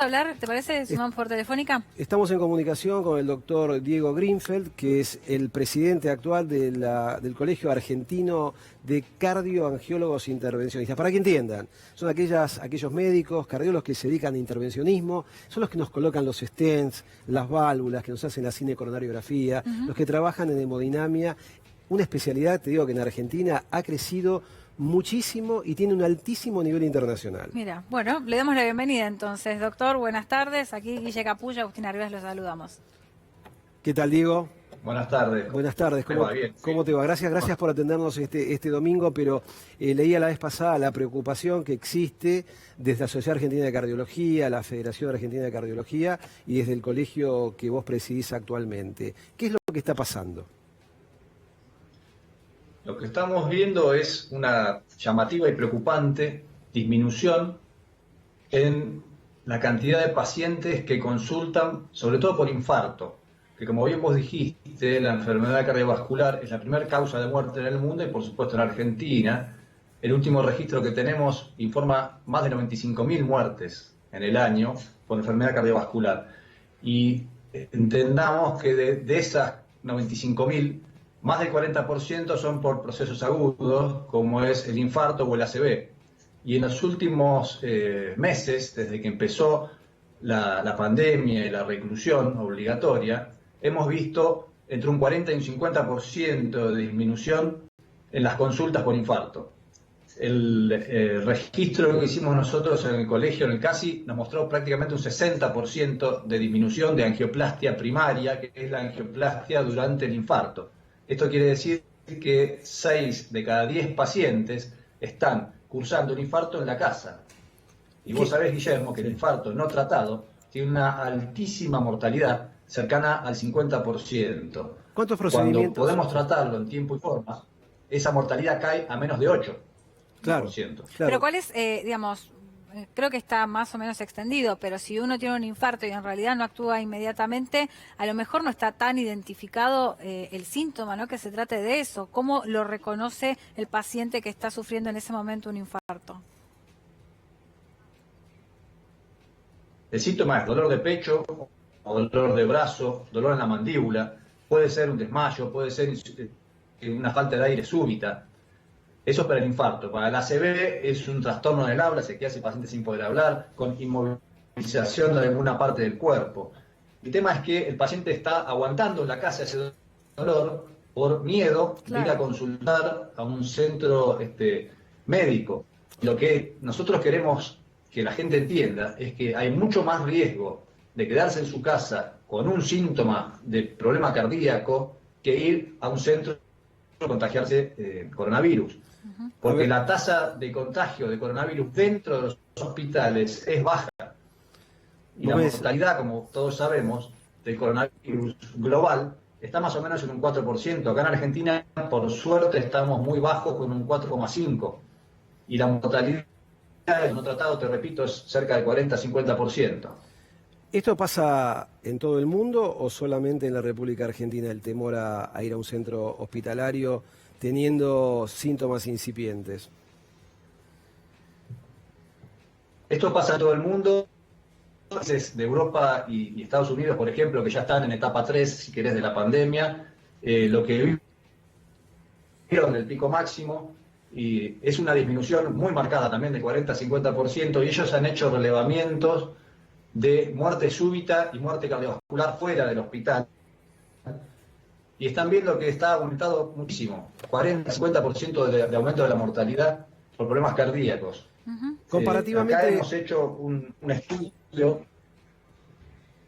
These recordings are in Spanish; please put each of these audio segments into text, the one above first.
hablar, ¿te parece, Simón, por telefónica? Estamos en comunicación con el doctor Diego Greenfeld, que es el presidente actual del Colegio Argentino de Cardioangiólogos Intervencionistas. Para que entiendan, son aquellos médicos, cardiólogos que se dedican a intervencionismo, son los que nos colocan los stents, las válvulas, que nos hacen la cinecoronariografía, los que trabajan en hemodinamia. Una especialidad, te digo, que en Argentina ha crecido muchísimo y tiene un altísimo nivel internacional. Mira, bueno, le damos la bienvenida entonces, doctor. Buenas tardes. Aquí Guille Capullo, Agustín Arribas, los saludamos. ¿Qué tal, Diego? Buenas tardes. Buenas tardes. ¿Cómo te va? Gracias por atendernos este domingo, pero leía la vez pasada la preocupación que existe desde la Sociedad Argentina de Cardiología, la Federación Argentina de Cardiología y desde el colegio que vos presidís actualmente. ¿Qué es lo que está pasando? Lo que estamos viendo es una llamativa y preocupante disminución en la cantidad de pacientes que consultan, sobre todo por infarto, que como bien vos dijiste, la enfermedad cardiovascular es la primera causa de muerte en el mundo y por supuesto en Argentina. El último registro que tenemos informa más de 95.000 muertes en el año por enfermedad cardiovascular. Y entendamos que de esas 95.000, más del 40% son por procesos agudos, como es el infarto o el ACV. Y en los últimos meses, desde que empezó la pandemia y la reclusión obligatoria, hemos visto entre un 40 y un 50% de disminución en las consultas por infarto. El registro que hicimos nosotros en el colegio, en el CASI, nos mostró prácticamente un 60% de disminución de angioplastia primaria, que es la angioplastia durante el infarto. Esto quiere decir que 6 de cada 10 pacientes están cursando un infarto en la casa. Y vos sabés, Guillermo, que el infarto no tratado tiene una altísima mortalidad, cercana al 50%. ¿Cuántos procedimientos? Cuando podemos tratarlo en tiempo y forma, esa mortalidad cae a menos de 8%. Claro. Pero ¿cuál es, digamos, creo que está más o menos extendido, pero si uno tiene un infarto y en realidad no actúa inmediatamente, a lo mejor no está tan identificado el síntoma, ¿no? Que se trate de eso. ¿Cómo lo reconoce el paciente que está sufriendo en ese momento un infarto? El síntoma es dolor de pecho, o dolor de brazo, dolor en la mandíbula, puede ser un desmayo, puede ser una falta de aire súbita. Eso es para el infarto. Para el ACV es un trastorno del habla, se queda ese paciente sin poder hablar, con inmovilización de alguna parte del cuerpo. El tema es que el paciente está aguantando en la casa ese dolor por miedo de ir a consultar a un centro médico. Lo que nosotros queremos que la gente entienda es que hay mucho más riesgo de quedarse en su casa con un síntoma de problema cardíaco que ir a un centro a contagiarse coronavirus. Porque la tasa de contagio de coronavirus dentro de los hospitales es baja. Y la mortalidad, como todos sabemos, del coronavirus global está más o menos en un 4%. Acá en Argentina, por suerte, estamos muy bajos con un 4,5%. Y la mortalidad no tratado, te repito, es cerca del 40-50%. ¿Esto pasa en todo el mundo o solamente en la República Argentina, el temor a ir a un centro hospitalario teniendo síntomas incipientes? Esto pasa en todo el mundo. Países de Europa y Estados Unidos, por ejemplo, que ya están en etapa 3, si querés, de la pandemia, lo que vieron del pico máximo, y es una disminución muy marcada también de 40-50%, y ellos han hecho relevamientos de muerte súbita y muerte cardiovascular fuera del hospital. Y están viendo que está aumentado muchísimo, 40-50% de aumento de la mortalidad por problemas cardíacos. Comparativamente... Acá hemos hecho un estudio...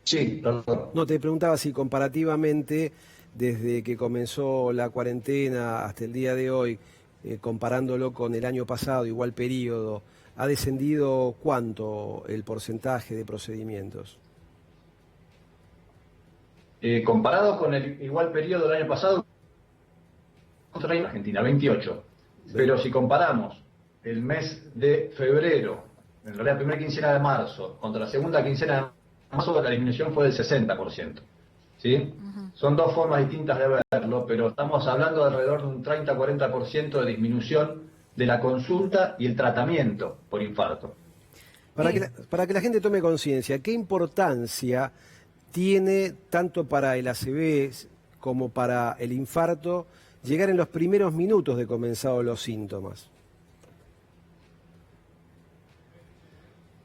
Sí, perdón. No, te preguntaba si comparativamente, desde que comenzó la cuarentena hasta el día de hoy, comparándolo con el año pasado, igual periodo, ¿ha descendido cuánto el porcentaje de procedimientos? Comparado con el igual periodo del año pasado, en Argentina, 28. Pero si comparamos el mes de febrero, en realidad la primera quincena de marzo, contra la segunda quincena de marzo, la disminución fue del 60%. ¿Sí? Son dos formas distintas de verlo, pero estamos hablando de alrededor de un 30-40% de disminución de la consulta y el tratamiento por infarto. Para que la gente tome conciencia, ¿qué importancia tiene tanto para el ACV como para el infarto llegar en los primeros minutos de comenzados los síntomas?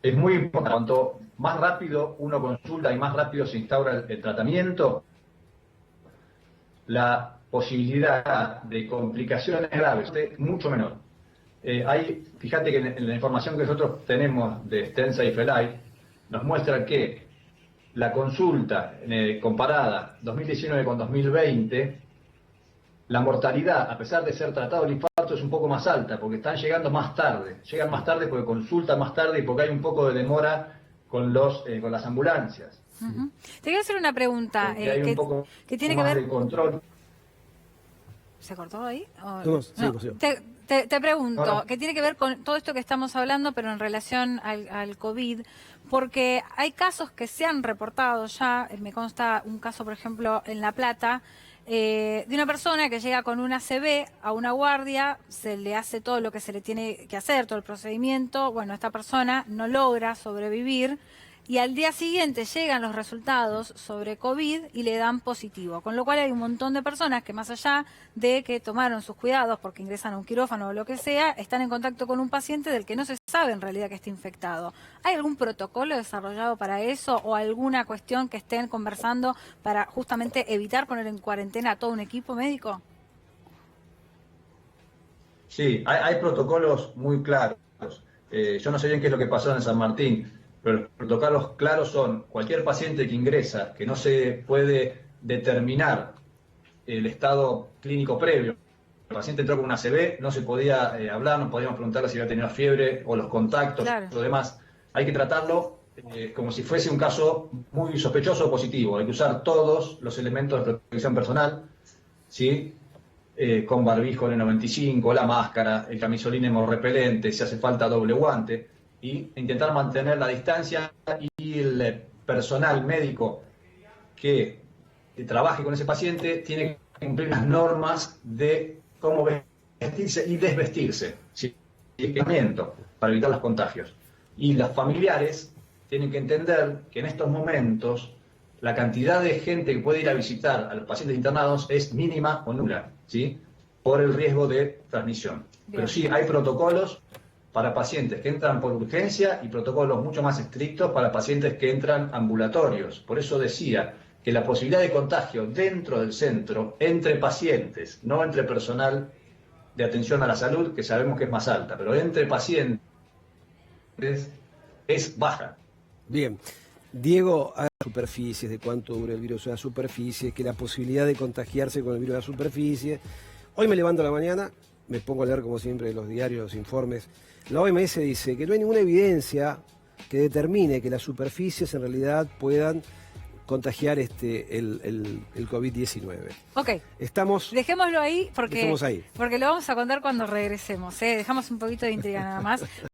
Es muy importante. Cuanto más rápido uno consulta y más rápido se instaura el tratamiento, la posibilidad de complicaciones graves es mucho menor. Fíjate que en la información que nosotros tenemos de Stenza y Felay nos muestra que la consulta comparada 2019 con 2020, la mortalidad, a pesar de ser tratado el infarto, es un poco más alta, porque están llegando más tarde. Llegan más tarde porque consultan más tarde y porque hay un poco de demora con las ambulancias. Te quiero hacer una pregunta que tiene que ver... de control. ¿Se cortó ahí? No, sí, te pregunto, que tiene que ver con todo esto que estamos hablando, pero en relación al COVID, porque hay casos que se han reportado ya, me consta un caso, por ejemplo, en La Plata, de una persona que llega con un ACV a una guardia, se le hace todo lo que se le tiene que hacer, todo el procedimiento, bueno, esta persona no logra sobrevivir, y al día siguiente llegan los resultados sobre COVID y le dan positivo. Con lo cual hay un montón de personas que, más allá de que tomaron sus cuidados porque ingresan a un quirófano o lo que sea, están en contacto con un paciente del que no se sabe en realidad que está infectado. ¿Hay algún protocolo desarrollado para eso o alguna cuestión que estén conversando para justamente evitar poner en cuarentena a todo un equipo médico? Sí, hay protocolos muy claros. Yo no sé bien qué es lo que pasó en San Martín, pero los protocolos claros son: cualquier paciente que ingresa, que no se puede determinar el estado clínico previo, el paciente entró con una ACV, no se podía hablar, no podíamos preguntarle si había tenido fiebre o los contactos, claro, lo demás. Hay que tratarlo como si fuese un caso muy sospechoso o positivo. Hay que usar todos los elementos de protección personal, ¿sí? Con barbijo N95, la máscara, el camisolín hemorrepelente, si hace falta doble guante, y intentar mantener la distancia, y el personal médico que trabaje con ese paciente tiene que cumplir las normas de cómo vestirse y desvestirse, ¿sí? Para evitar los contagios. Y los familiares tienen que entender que en estos momentos la cantidad de gente que puede ir a visitar a los pacientes internados es mínima o nula, ¿sí? Por el riesgo de transmisión. Bien. Pero sí, hay protocolos para pacientes que entran por urgencia y protocolos mucho más estrictos para pacientes que entran ambulatorios. Por eso decía que la posibilidad de contagio dentro del centro, entre pacientes, no entre personal de atención a la salud, que sabemos que es más alta, pero entre pacientes es baja. Bien. Diego, a superficies, de cuánto dura el virus en la superficie, que la posibilidad de contagiarse con el virus en la superficie. Hoy me levanto a la mañana, me pongo a leer como siempre los diarios, los informes. La OMS dice que no hay ninguna evidencia que determine que las superficies en realidad puedan contagiar el COVID-19. Ok. Dejémoslo ahí porque lo vamos a contar cuando regresemos. Dejamos un poquito de intriga nada más.